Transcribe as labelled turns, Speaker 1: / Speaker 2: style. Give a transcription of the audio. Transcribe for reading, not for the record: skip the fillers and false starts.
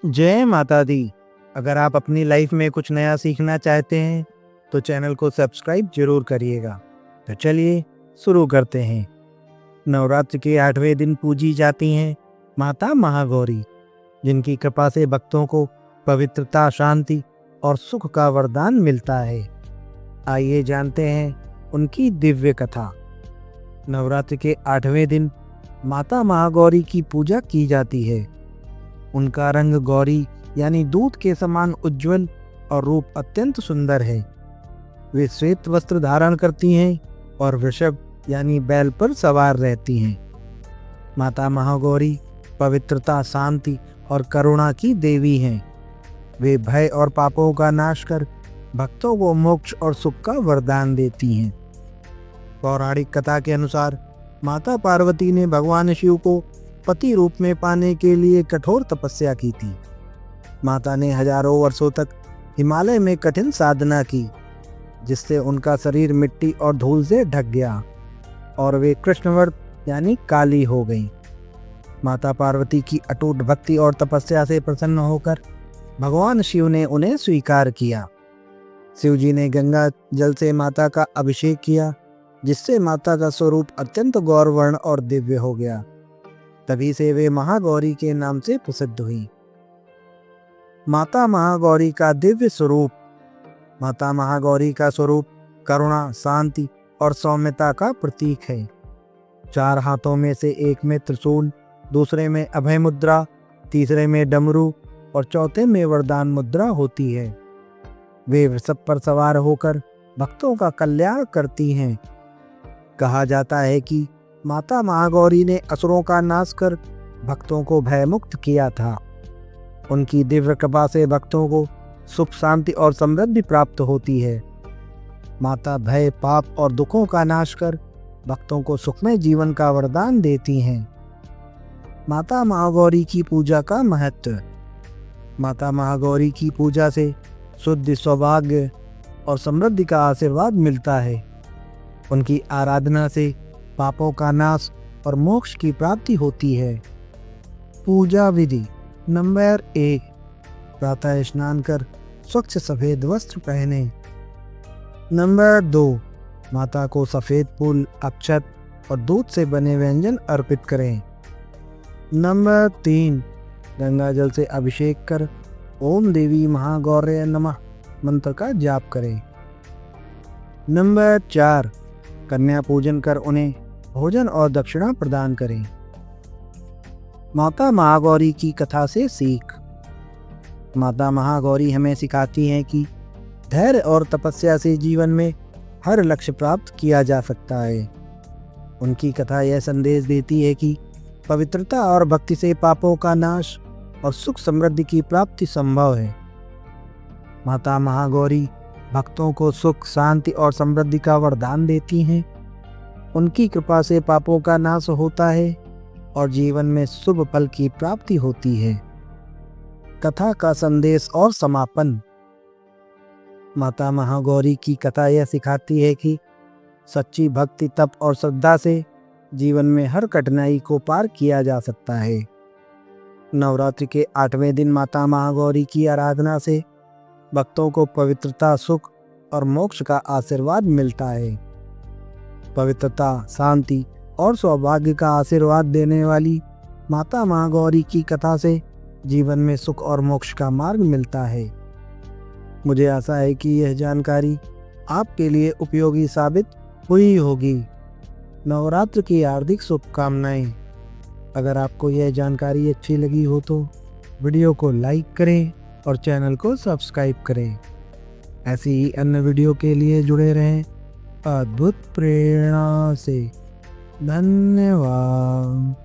Speaker 1: जय माता दी। अगर आप अपनी लाइफ में कुछ नया सीखना चाहते हैं तो चैनल को सब्सक्राइब जरूर करिएगा। तो चलिए शुरू करते हैं। नवरात्र के 8वें दिन पूजी जाती हैं माता महागौरी, जिनकी कृपा से भक्तों को पवित्रता, शांति और सुख का वरदान मिलता है। आइए जानते हैं उनकी दिव्य कथा। नवरात्र के 8वें दिन माता महागौरी की पूजा की जाती है। उनका रंग गौरी यानी दूध के समान उज्जवल और रूप अत्यंत सुंदर है। वे श्वेत वस्त्र धारण करती हैं और वृषभ यानी बैल पर सवार रहती हैं। माता महागौरी पवित्रता, शांति और करुणा की देवी हैं। वे भय और पापों का नाश कर भक्तों को मोक्ष और सुख का वरदान देती हैं। पौराणिक कथा के अनुसार माता पार्वती ने भगवान शिव को पति रूप में पाने के लिए कठोर तपस्या की थी। माता ने हजारों वर्षों तक हिमालय में कठिन साधना की, जिससे उनका शरीर मिट्टी और धूल से ढक गया और वे कृष्णवर्त यानी काली हो गईं। माता पार्वती की अटूट भक्ति और तपस्या से प्रसन्न होकर भगवान शिव ने उन्हें स्वीकार किया। शिव जी ने गंगा जल से माता का अभिषेक किया, जिससे माता का स्वरूप अत्यंत गौरवर्ण और दिव्य हो गया। तभी से वे महागौरी के नाम से प्रसिद्ध हुई। माता महागौरी का दिव्य स्वरूप। माता महागौरी का स्वरूप करुणा, शांति और सौम्यता का प्रतीक है। 4 हाथों में से एक में त्रिशूल, दूसरे में अभय मुद्रा, तीसरे में डमरू और चौथे में वरदान मुद्रा होती है। वे वृषभ पर सवार होकर भक्तों का कल्याण करती हैं। कहा जाता है कि माता महागौरी ने असुरों का नाश कर भक्तों को भयमुक्त किया था। उनकी दिव्य कृपा से भक्तों को सुख, शांति और समृद्धि प्राप्त होती है। माता भय, पाप और दुखों का नाश कर भक्तों को सुखमय जीवन का वरदान देती हैं। माता महागौरी की पूजा का महत्व। माता महागौरी की पूजा से शुद्ध, सौभाग्य और समृद्धि का आशीर्वाद मिलता है। उनकी आराधना से पापों का नाश और मोक्ष की प्राप्ति होती है। पूजा विधि। नंबर 1, प्रातः स्नान कर स्वच्छ सफेद वस्त्र पहने। नंबर 2, माता को सफेद फूल, अक्षत और दूध से बने व्यंजन अर्पित करें। नंबर 3, गंगा जल से अभिषेक कर ओम देवी महागौर्य नमः मंत्र का जाप करें। नंबर 4, कन्या पूजन कर उन्हें भोजन और दक्षिणा प्रदान करें। माता महागौरी की कथा से सीख। माता महागौरी हमें सिखाती हैं कि धैर्य और तपस्या से जीवन में हर लक्ष्य प्राप्त किया जा सकता है। उनकी कथा यह संदेश देती है कि पवित्रता और भक्ति से पापों का नाश और सुख समृद्धि की प्राप्ति संभव है। माता महागौरी भक्तों को सुख, शांति और समृद्धि का वरदान देती हैं। उनकी कृपा से पापों का नाश होता है और जीवन में शुभ फल की प्राप्ति होती है। कथा का संदेश और समापन। माता महागौरी की कथा यह सिखाती है कि सच्ची भक्ति, तप और श्रद्धा से जीवन में हर कठिनाई को पार किया जा सकता है। नवरात्रि के 8वें दिन माता महागौरी की आराधना से भक्तों को पवित्रता, सुख और मोक्ष का आशीर्वाद मिलता है। पवित्रता, शांति और सौभाग्य का आशीर्वाद देने वाली माता महागौरी की कथा से जीवन में सुख और मोक्ष का मार्ग मिलता है। मुझे आशा है कि यह जानकारी आपके लिए उपयोगी साबित हुई होगी। नवरात्र की हार्दिक शुभकामनाएं। अगर आपको यह जानकारी अच्छी लगी हो तो वीडियो को लाइक करें और चैनल को सब्सक्राइब करें। ऐसी ही अन्य वीडियो के लिए जुड़े रहें अद्भुत प्रेरणा से। धन्यवाद।